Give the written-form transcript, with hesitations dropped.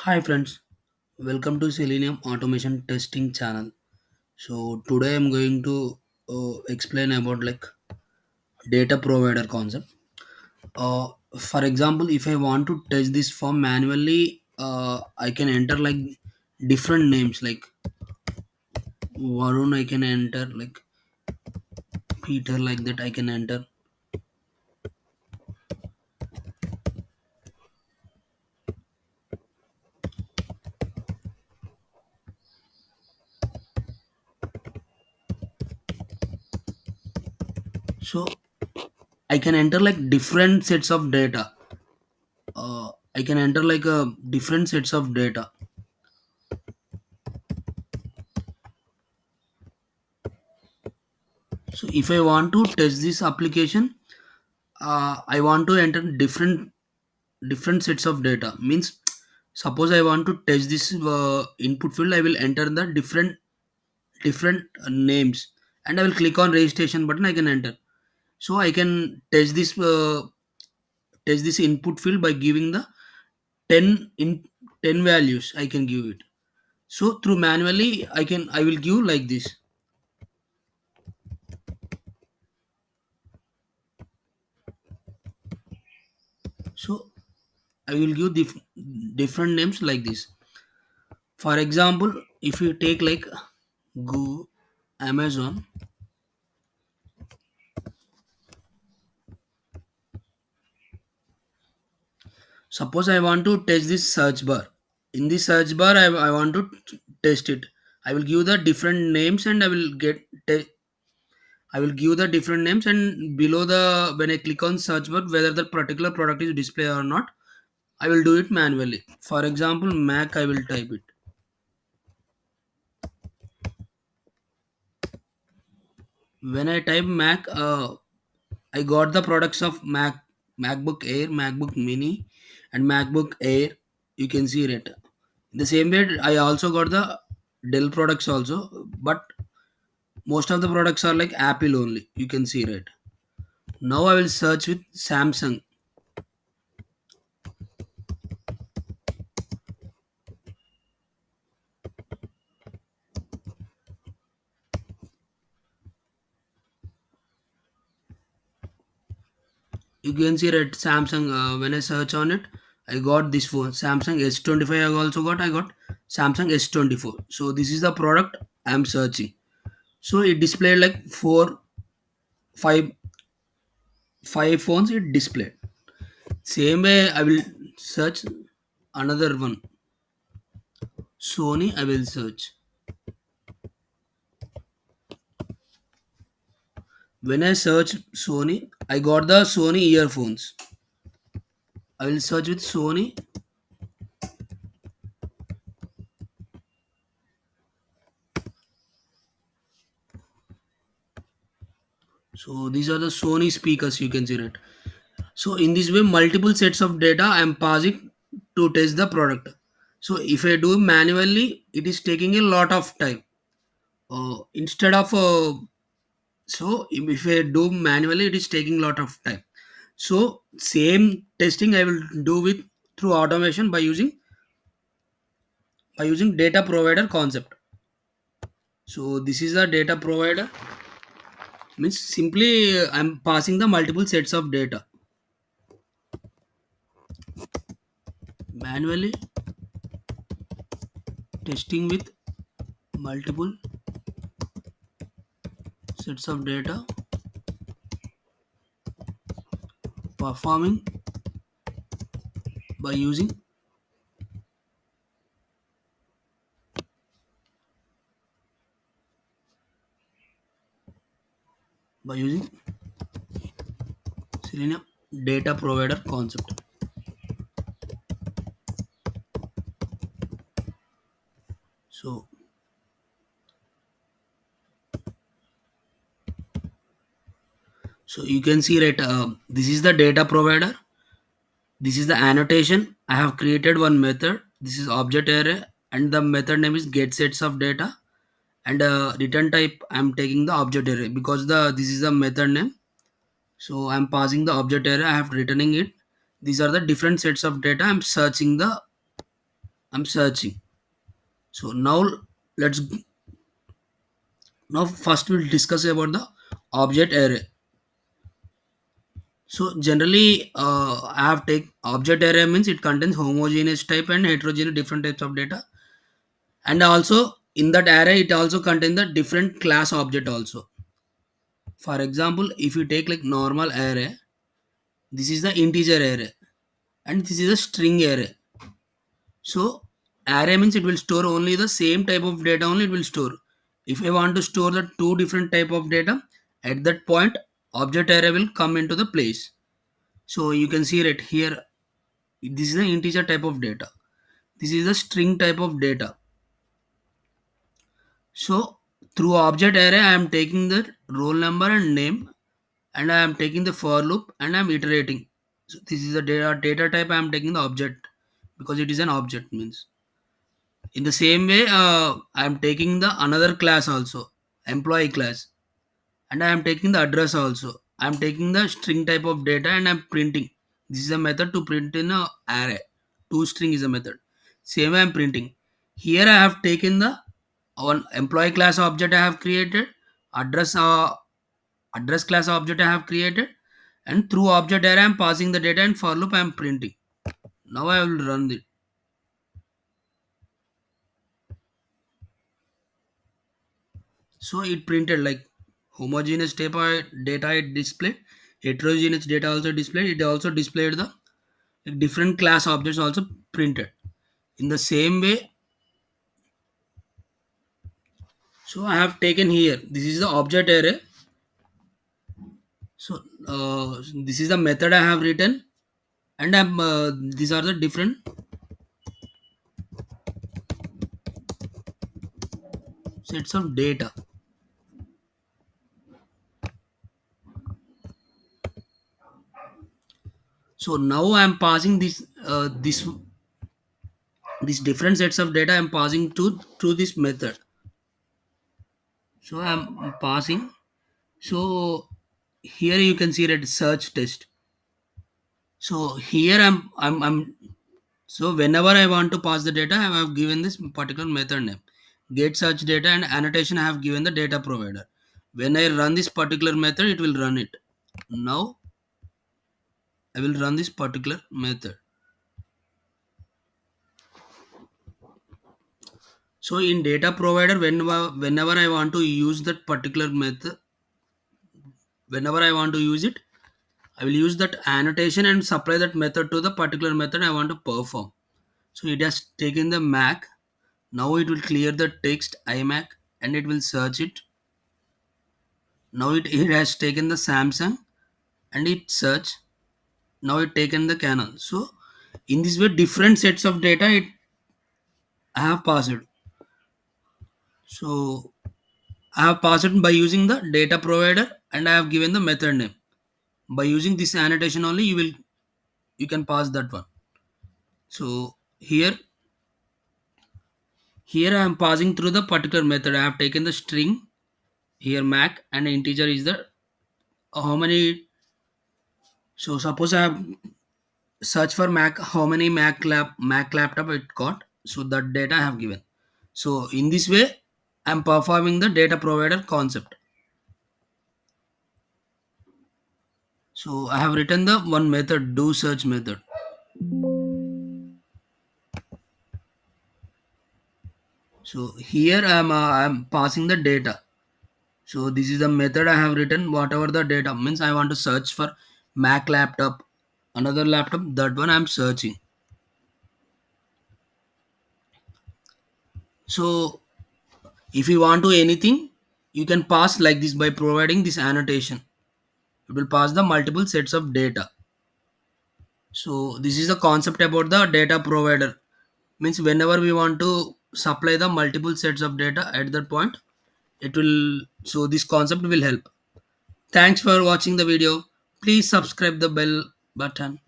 Hi friends, welcome to Selenium Automation Testing channel. So today I'm going to explain about like data provider concept. For example, if I want to test this form manually, I can enter like different names like Varun. I can enter like Peter like that. I can enter. So I can enter like different sets of data. I can enter like different sets of data. So if I want to test this application, I want to enter different sets of data. Means, suppose I want to test this input field, I will enter the different names, and I will click on registration button. I can enter. So I can test this input field by giving the 10 in 10 values. I can give it. So through manually, I will give like this. So I will give different names like this. For example, if you take like Go Amazon, suppose I want to test this search bar. In this search bar, I want to test it. I will give the different names and I will give the different names, and below the when I click on search bar, whether the particular product is displayed or not, I will do it manually. For example, Mac, I will type it. When I type Mac, I got the products of MacBook Air, MacBook Mini, and MacBook Air. You can see it. In the same way, I also got the Dell products also, but most of the products are like Apple only. You can see it. Now I will search with Samsung. You can see that Samsung. When I search on it, I got this phone Samsung S25. I also got. I got Samsung S24. So this is the product I am searching. So it displayed like five, five phones. It displayed. Same way, I will search another one. Sony, I will search. When I search Sony, I got the Sony earphones. I will search with Sony. So these are the Sony speakers. You can see it. So in this way, multiple sets of data I am passing to test the product. So if I do manually, it is taking a lot of time. Instead of if I do manually, it is taking a lot of time. So same testing I will do with through automation by using data provider concept. So this is a data provider, means simply I'm passing the multiple sets of data manually, testing with multiple sets of data, performing by using by using Selenium data provider concept. So so you can see that this is the data provider. This is the annotation. I have created one method. This is object array, and the method name is get sets of data. And return type, I'm taking the object array because the this is the method name. So I'm passing the object array. I have returning it. These are the different sets of data. I'm searching the I'm searching. So let's now first we'll discuss about the object array. So generally, I have take object array means it contains homogeneous type and heterogeneous different types of data, and also in that array it also contains the different class object also. For example, if you take like normal array, this is the integer array, and this is a string array. So array means it will store only the same type of data only it will store. If I want to store the two different type of data, at that point object array will come into the place. So you can see right here, this is the integer type of data. This is the string type of data. So through object array, I am taking the roll number and name, and I am taking the for loop and I am iterating. So this is the data type I am taking the object because it is an object means. In the same way, I am taking the another class also, employee class, and I am taking the address also. I am taking the string type of data and I am printing. This is a method to print in a array. To string is a method. Same way I am printing. Here I have taken the one employee class object I have created, address address class object I have created, and through object array I am passing the data and for loop I am printing. Now I will run it. So it printed like homogeneous data it displayed, heterogeneous data also displayed. It also displayed the like, different class objects also printed. In the same way, so I have taken here. This is the object array. So this is the method I have written, and these are the different sets of data. So now I am passing these different sets of data. I am passing to through this method. So I am passing. So here you can see that search test. So here I'm so whenever I want to pass the data, I have given this particular method name. Get search data and annotation I have given the data provider. When I run this particular method, it will run it. Now I will run this particular method. So in data provider, whenever I want to use that particular method, whenever I want to use it, I will use that annotation and supply that method to the particular method I want to perform. So it has taken the Mac. Now it will clear the text iMac and it will search it. Now it has taken the Samsung and it search. Now it taken the Canon. So in this way, different sets of data it I have passed. So I have passed it by using the data provider and I have given the method name. By using this annotation only, you can pass that one. So here I am passing through the particular method. I have taken the string here Mac and integer is the how many. So suppose I have search for Mac how many Mac laptop it got. So that data I have given. So in this way, I am performing the data provider concept. So I have written the one method do search method. So here I am passing the data. So this is the method I have written. Whatever the data means, I want to search for Mac laptop, another laptop. That one I am searching. So if you want to anything, you can pass like this by providing this annotation. It will pass the multiple sets of data. So this is the concept about the data provider. Means whenever we want to supply the multiple sets of data at that point, it will. So this concept will help. Thanks for watching the video. Please subscribe the bell button.